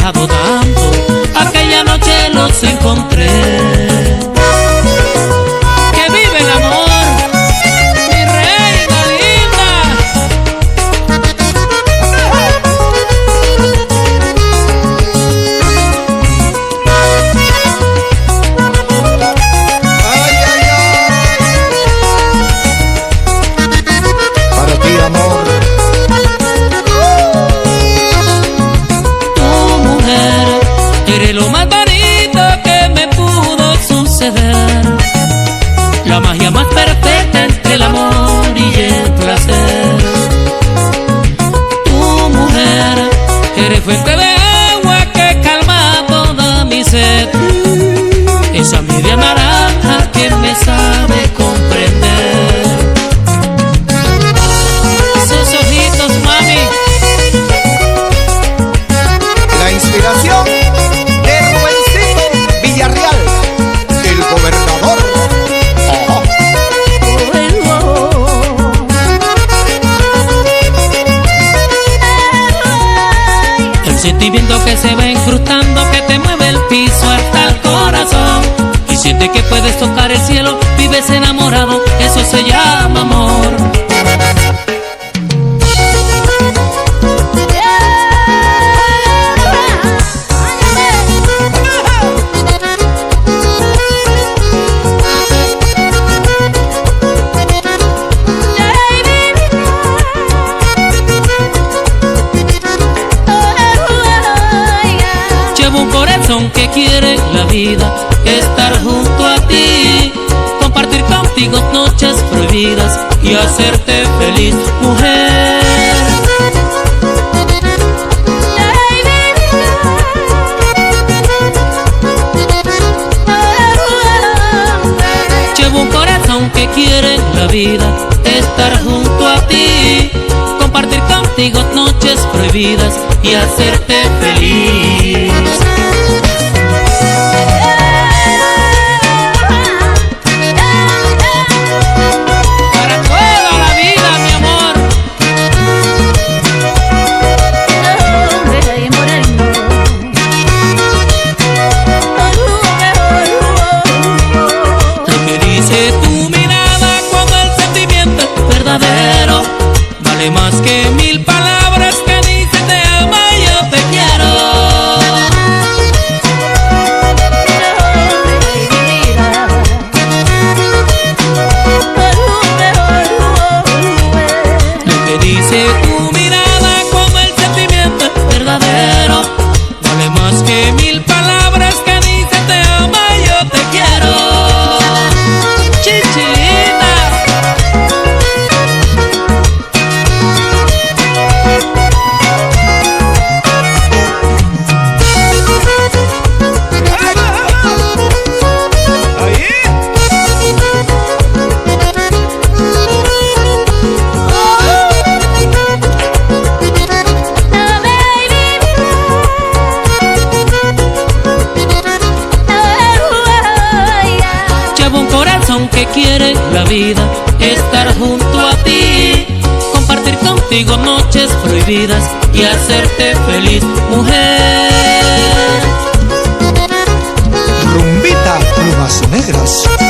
trabajado tanto, aquella noche los encontré. ¡Que vive el amor, mi reina linda! Ay, ay, ay. Para ti, amor. Eres lo más bonito que me pudo suceder, la magia más perfecta entre el amor y el placer. Tu mujer, eres fuente de agua que calma toda mi sed, esa media naranja que me sabe comprender. Esos ojitos, mami. La inspiración de Rubencito Villarreal, el gobernador. Oh. El sentimiento que se va incrustando, que te mueve el piso hasta el corazón, y sientes que puedes tocar el cielo, vives enamorado, eso se llama amor. Un corazón que quiere la vida, estar junto a ti, compartir contigo noches prohibidas y hacerte feliz, mujer. Llevo un corazón que quiere la vida, estar junto a ti, compartir contigo noches prohibidas y hacerte feliz. Para toda la vida, mi amor. Lo que dice tu mirada cuando el sentimiento es verdadero vale más que 1000 palabras que dicen te amo y yo te quiero. Lo que dice tu mirada cuando el sentimiento es verdadero vale más que 1000 palabras que dicen te amo y yo te quiero. Chichilita. Llevo un corazón que quiere la vida, estar junto a ti, compartir contigo noches prohibidas y hacerte feliz, mujer. Rumbita Plumas Negras.